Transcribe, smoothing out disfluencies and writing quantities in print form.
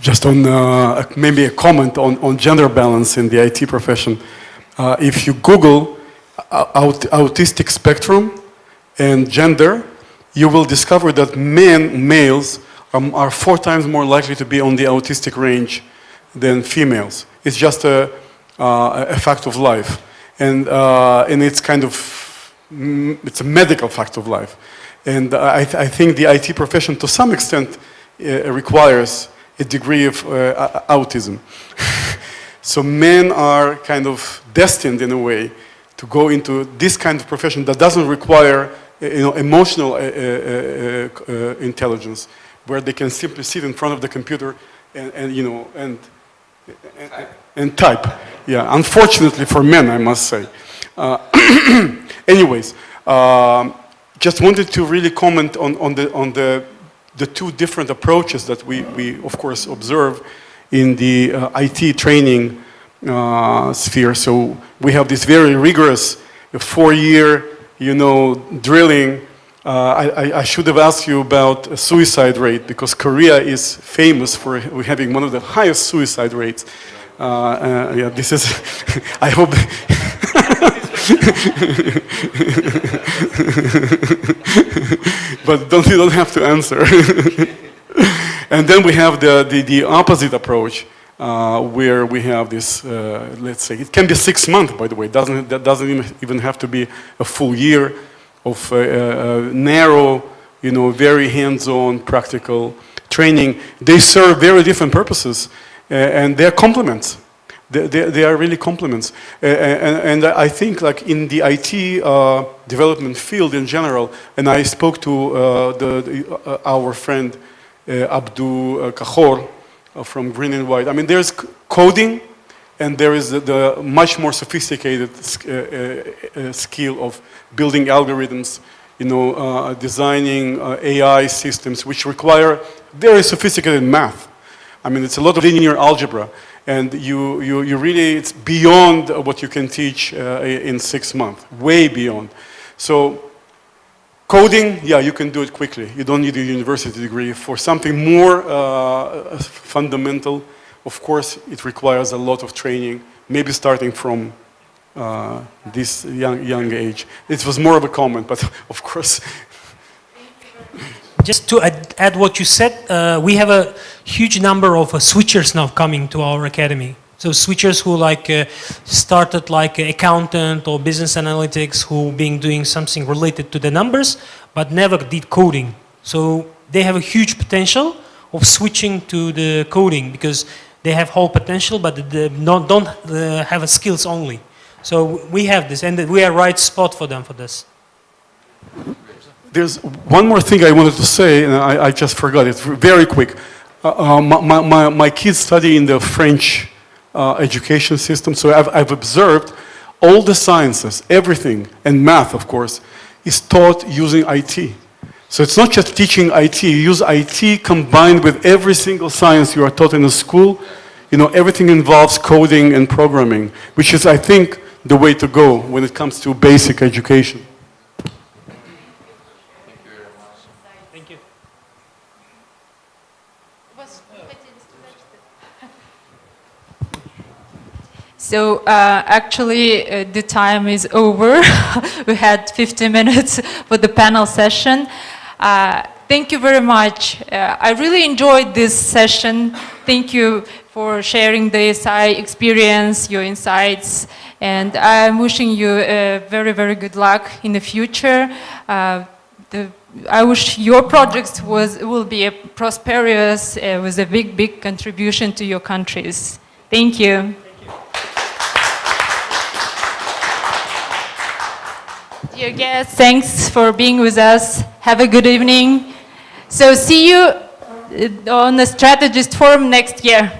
just on maybe a comment on gender balance in the IT profession. If you Google autistic spectrum and gender, you will discover that males are 4 times more likely to be on the autistic range than females. It's just a fact of life. And it's kind of, it's a medical fact of life. And I think the IT profession to some extent requires a degree of autism. So men are kind of destined in a way to go into this kind of profession that doesn't require emotional intelligence, where they can simply sit in front of the computer and type. Yeah, unfortunately for men, I must say. Anyways, just wanted to really comment on the 2 different approaches that we of course observe in the IT training sphere. So we have this very rigorous 4-year, drilling. I should have asked you about suicide rate, because Korea is famous for having one of the highest suicide rates. Yeah, this is, I hope. But you don't have to answer. And then we have the opposite approach, where we have this, let's say, it can be 6 months, by the way. That doesn't even have to be a full year of narrow, very hands-on, practical training. They serve very different purposes, and they're complements. They are really complements. And I think, like in the IT development field in general, and I spoke to our friend Abdu Kahor from Green and White. I mean, there's coding, and there is the much more sophisticated skill of building algorithms, designing AI systems, which require very sophisticated math. I mean, it's a lot of linear algebra, and you really, it's beyond what you can teach in 6 months, way beyond. So coding, yeah, you can do it quickly. You don't need a university degree. For something more fundamental, of course, it requires a lot of training, maybe starting from this young age. It was more of a comment, but of course. Just to add what you said, we have a huge number of switchers now coming to our academy. So switchers who started like accountant or business analytics, who been doing something related to the numbers, but never did coding. So they have a huge potential of switching to the coding, because they have whole potential, but they don't have skills only. So we have this, and we are right spot for them for this. There's one more thing I wanted to say, and I just forgot it. Very quick. My kids study in the French education system, so I've observed all the sciences, everything, and math, of course, is taught using IT. So it's not just teaching IT. You use IT combined with every single science you are taught in a school. Everything involves coding and programming, which is, I think, the way to go when it comes to basic education. Thank you. So actually the time is over. We had 50 minutes for the panel session. Thank you very much. I really enjoyed this session. Thank you for sharing the SI experience, your insights, and I'm wishing you very, very good luck in the future. I wish your projects will be prosperous with a big, big contribution to your countries. Thank you. Dear guests, thanks for being with us. Have a good evening. So see you on the StrategEast Forum next year.